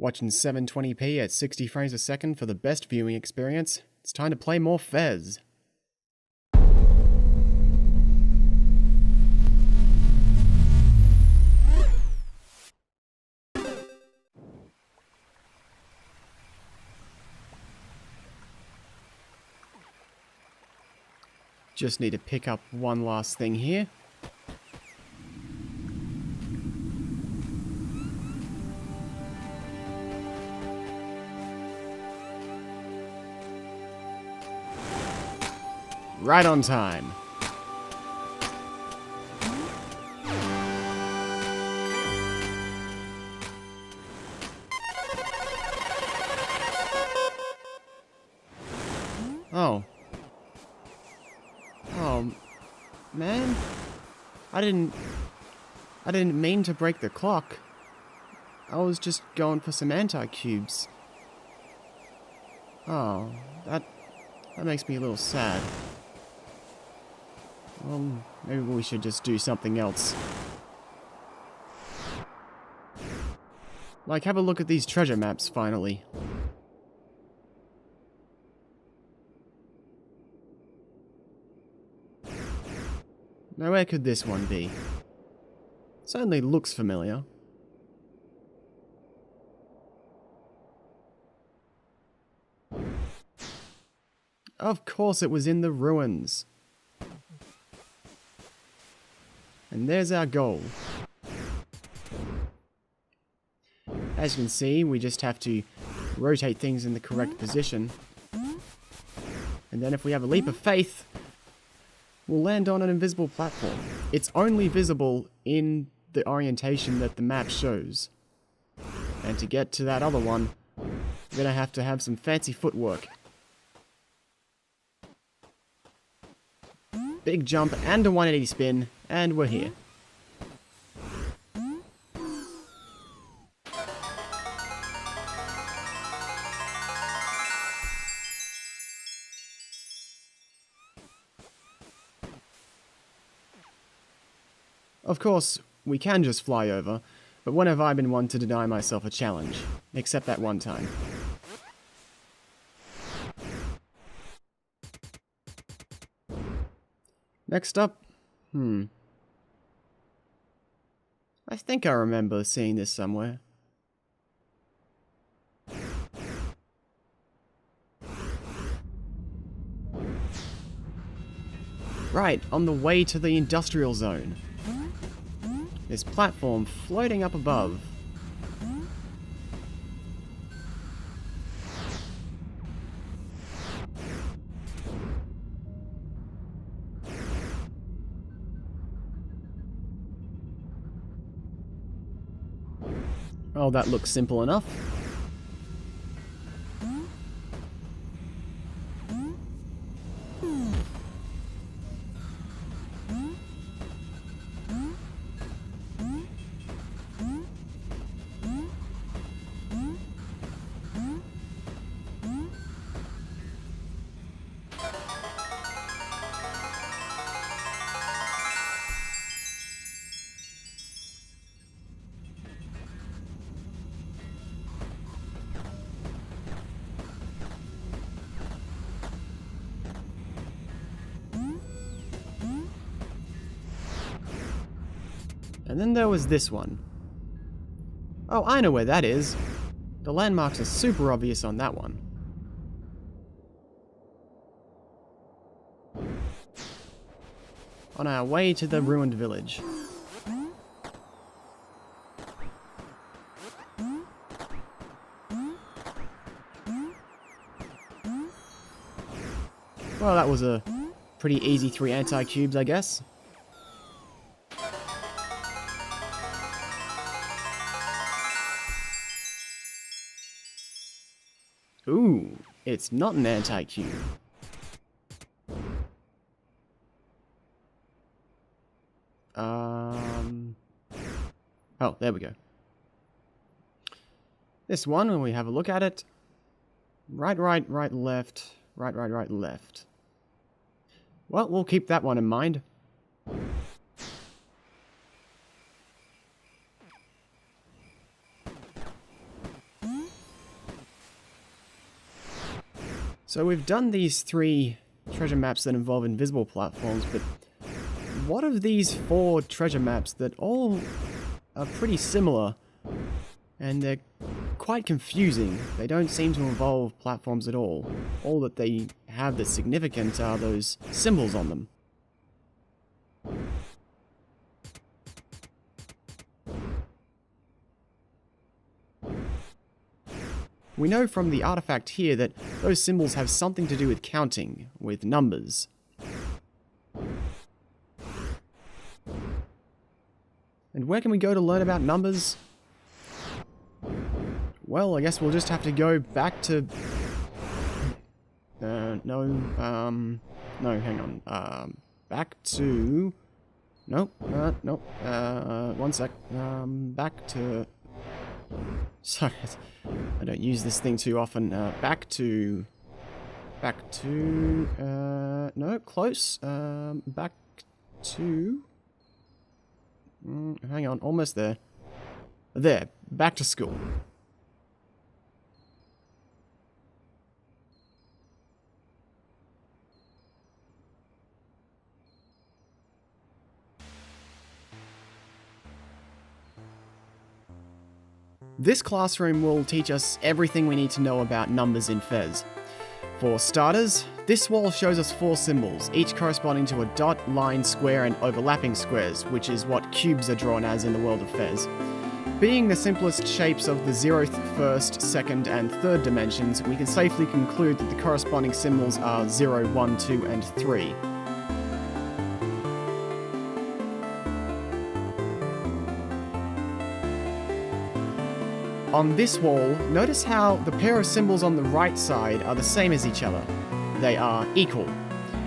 Watching 720p at 60 frames a second for the best viewing experience, it's time to play more Fez. Just need to pick up one last thing here. Right on time. Oh. Oh, man. I didn't mean to break the clock. I was just going for some anti-cubes. Oh, that makes me a little sad. Well, maybe we should just do something else. Like, have a look at these treasure maps, finally. Now, where could this one be? Certainly looks familiar. Of course it was in the ruins. And there's our goal. As you can see, we just have to rotate things in the correct position. And then if we have a leap of faith, we'll land on an invisible platform. It's only visible in the orientation that the map shows. And to get to that other one, we're gonna have to have some fancy footwork. Big jump and a 180 spin, and we're here. Of course, we can just fly over, but when have I been one to deny myself a challenge? Except that one time. Next up, I think I remember seeing this somewhere. Right, on the way to the industrial zone. This platform floating up above. Oh, that looks simple enough. And then there was this one. Oh, I know where that is. The landmarks are super obvious on that one. On our way to the ruined village. Well, that was a pretty easy 3 anti-cubes, I guess. Ooh, it's not an anti-cube. Oh, there we go. This one, when we have a look at it, right, left, right, left. Well, we'll keep that one in mind. So we've done these 3 treasure maps that involve invisible platforms, but what of these 4 treasure maps that all are pretty similar, and they're quite confusing? They don't seem to involve platforms at all. All that they have that's significant are those symbols on them. We know from the artifact here that those symbols have something to do with counting, with numbers. And where can we go to learn about numbers? Well, I guess we'll just have to go back to... no, hang on. Back to... Nope, one sec. Back to... Sorry, I don't use this thing too often. Back to... no, close. Back to... hang on, almost there. There, back to school. This classroom will teach us everything we need to know about numbers in Fez. For starters, this wall shows us 4 symbols, each corresponding to a dot, line, square, and overlapping squares, which is what cubes are drawn as in the world of Fez. Being the simplest shapes of the 0th, 1st, 2nd, and 3rd dimensions, we can safely conclude that the corresponding symbols are 0, 1, 2, and 3. On this wall, notice how the pair of symbols on the right side are the same as each other. They are equal.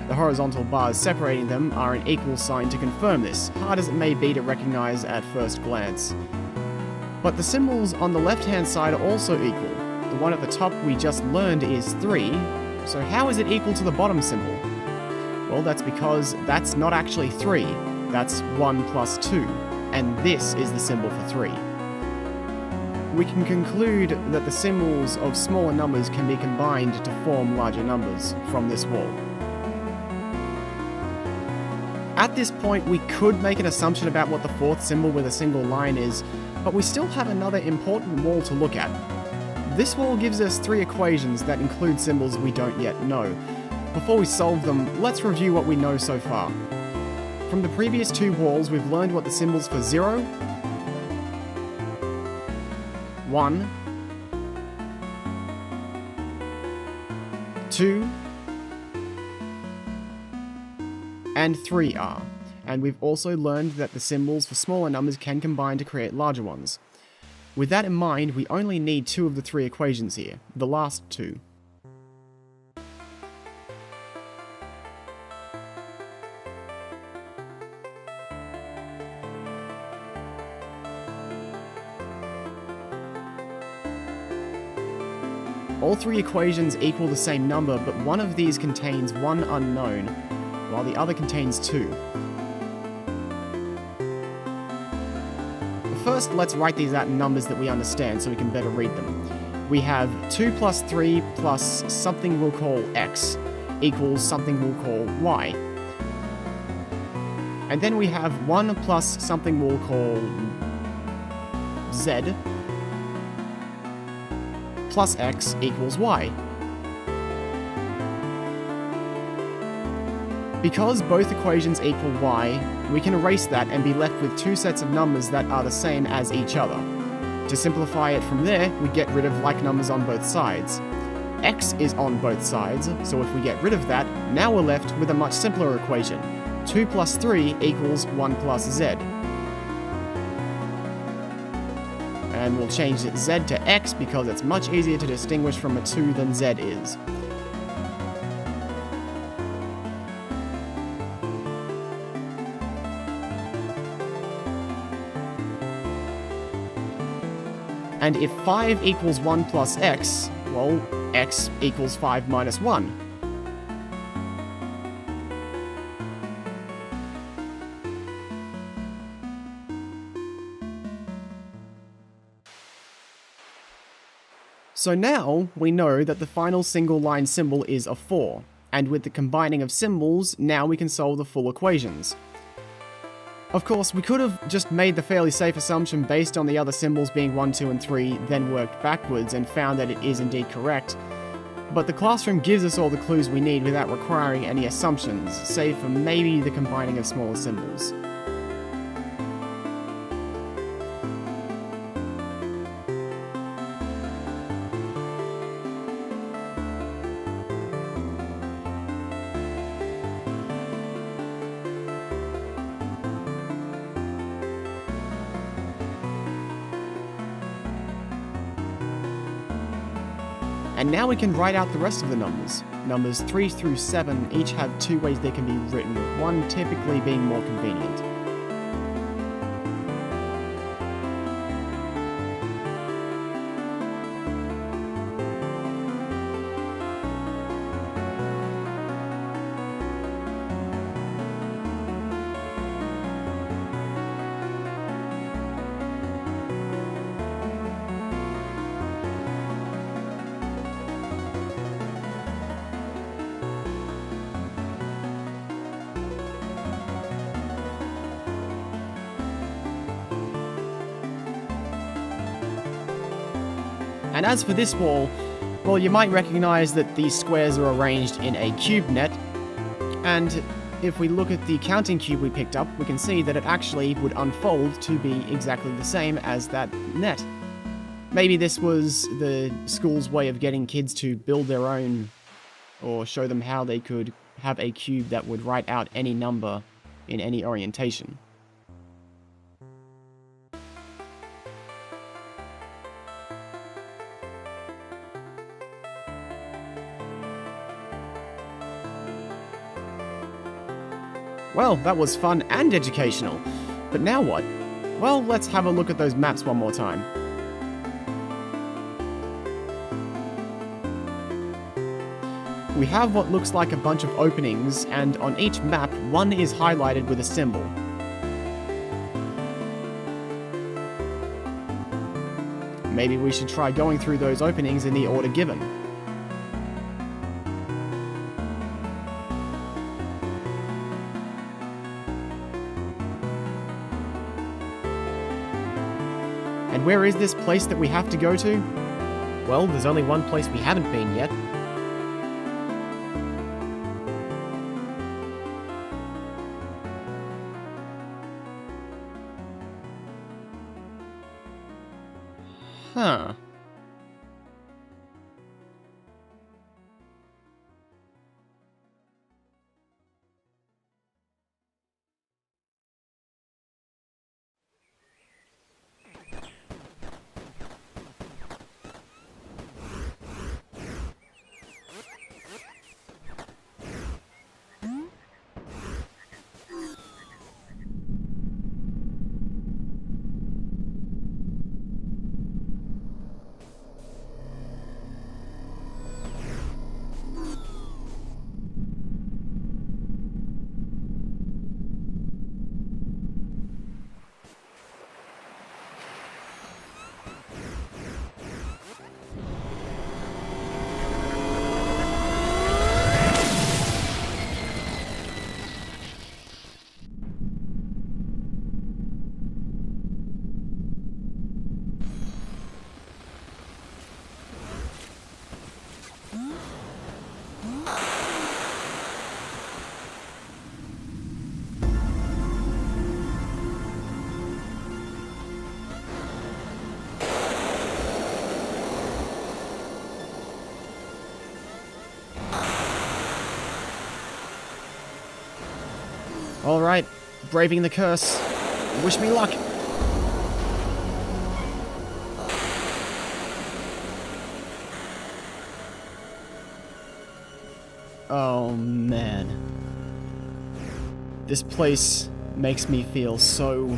The horizontal bars separating them are an equal sign to confirm this, hard as it may be to recognize at first glance. But the symbols on the left-hand side are also equal. The one at the top we just learned is 3, so how is it equal to the bottom symbol? Well, that's because that's not actually 3, that's 1 plus 2, and this is the symbol for 3. We can conclude that the symbols of smaller numbers can be combined to form larger numbers from this wall. At this point, we could make an assumption about what the 4th symbol with a single line is, but we still have another important wall to look at. This wall gives us 3 equations that include symbols we don't yet know. Before we solve them, let's review what we know so far. From the previous 2 walls, we've learned what the symbols for 0, 1, 2, and 3 are, and we've also learned that the symbols for smaller numbers can combine to create larger ones. With that in mind, we only need 2 of the 3 equations here, the last 2. All 3 equations equal the same number, but one of these contains one unknown, while the other contains 2. First, let's write these out in numbers that we understand so we can better read them. We have 2 plus 3 plus something we'll call x equals something we'll call y. And then we have 1 plus something we'll call z plus x equals y. Because both equations equal y, we can erase that and be left with 2 sets of numbers that are the same as each other. To simplify it from there, we get rid of like numbers on both sides. X is on both sides, so if we get rid of that, now we're left with a much simpler equation. 2 plus 3 equals 1 plus z. And we'll change z to x because it's much easier to distinguish from a 2 than z is. And if 5 equals 1 plus x, well, x equals 5 minus 1. So now we know that the final single line symbol is a 4, and with the combining of symbols, now we can solve the full equations. Of course, we could have just made the fairly safe assumption based on the other symbols being 1, 2, and 3, then worked backwards and found that it is indeed correct. But the classroom gives us all the clues we need without requiring any assumptions, save for maybe the combining of smaller symbols. And now we can write out the rest of the numbers. Numbers 3 through 7 each have 2 ways they can be written, one typically being more convenient. And as for this wall, well, you might recognize that these squares are arranged in a cube net, and if we look at the counting cube we picked up, we can see that it actually would unfold to be exactly the same as that net. Maybe this was the school's way of getting kids to build their own, or show them how they could have a cube that would write out any number in any orientation. Well, that was fun and educational. But now what? Well, let's have a look at those maps one more time. We have what looks like a bunch of openings, and on each map, one is highlighted with a symbol. Maybe we should try going through those openings in the order given. And where is this place that we have to go to? Well, there's only one place we haven't been yet. Huh. Alright, braving the curse. Wish me luck. Oh man. This place makes me feel so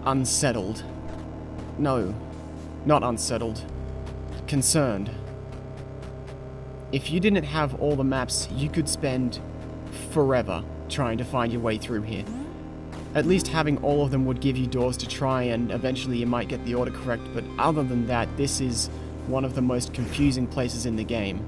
unsettled. No, not unsettled. Concerned. If you didn't have all the maps, you could spend forever trying to find your way through here. At least having all of them would give you doors to try, and eventually you might get the order correct, but other than that, this is one of the most confusing places in the game.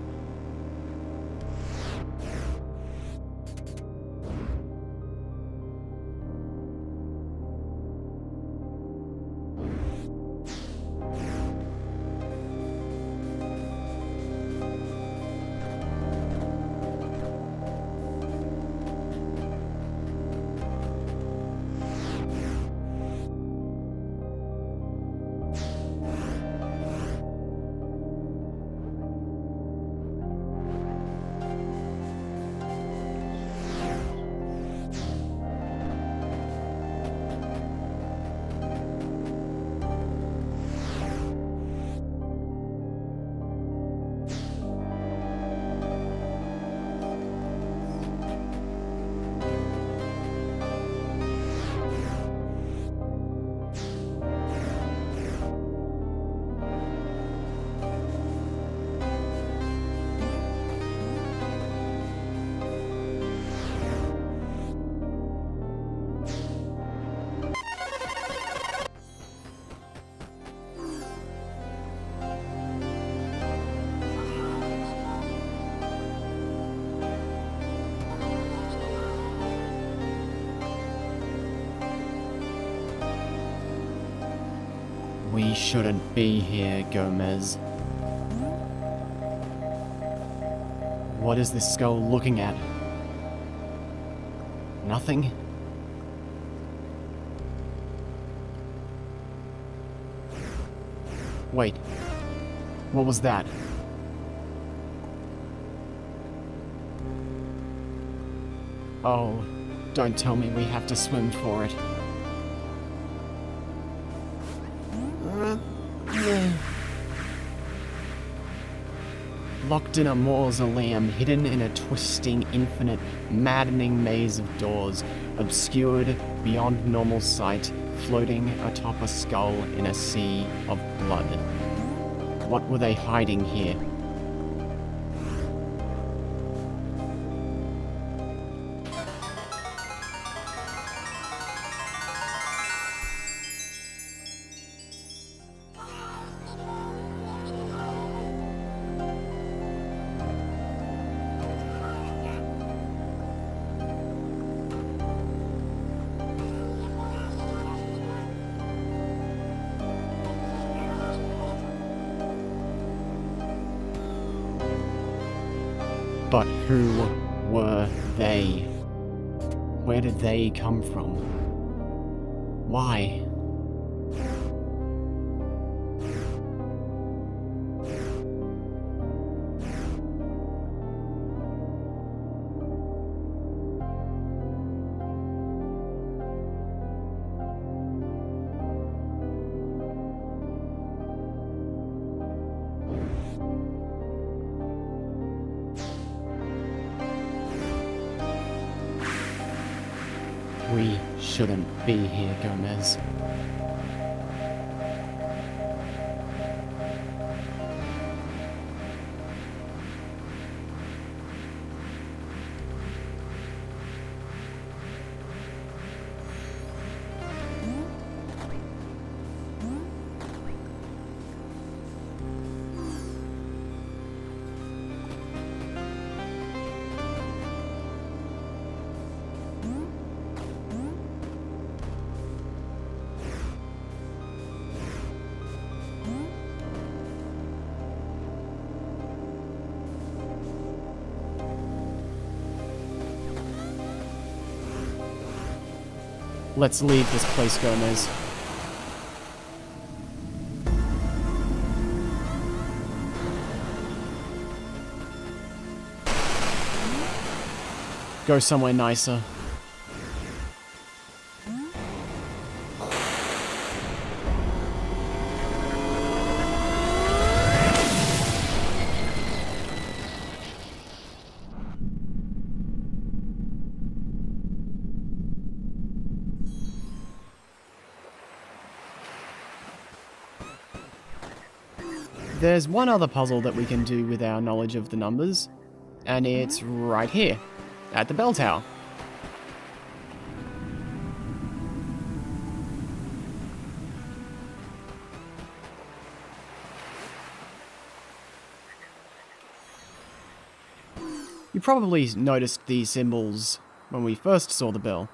We shouldn't be here, Gomez. What is this skull looking at? Nothing? Wait. What was that? Oh, don't tell me we have to swim for it. Locked in a mausoleum, hidden in a twisting, infinite, maddening maze of doors, obscured beyond normal sight, floating atop a skull in a sea of blood. What were they hiding here? But who were they? Where did they come from? Why? We shouldn't be here, Gomez. Let's leave this place, Gomez. Go somewhere nicer. There's one other puzzle that we can do with our knowledge of the numbers, and it's right here, at the bell tower. You probably noticed these symbols when we first saw the bell.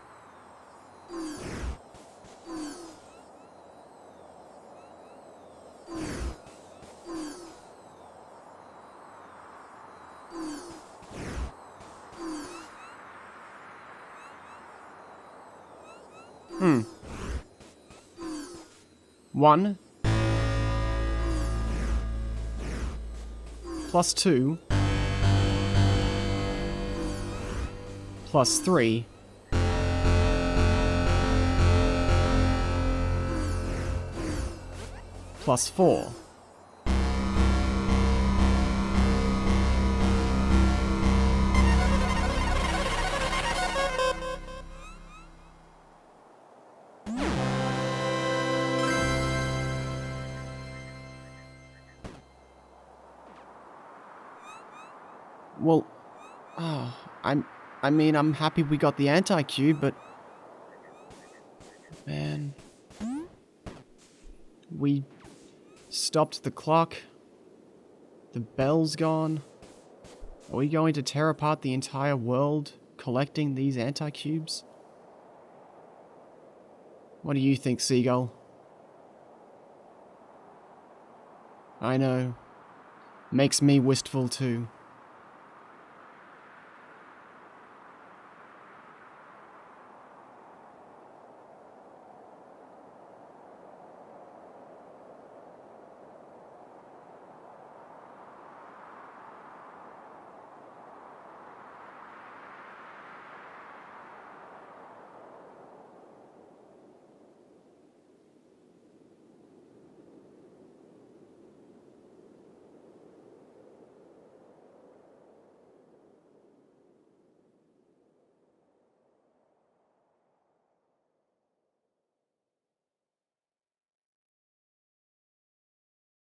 Hmm. 1 plus 2 plus 3 plus 4. Well, I mean, I'm happy we got the anti-cube, but man, we stopped the clock. The bell's gone. Are we going to tear apart the entire world collecting these anti-cubes? What do you think, Seagull? I know. Makes me wistful too.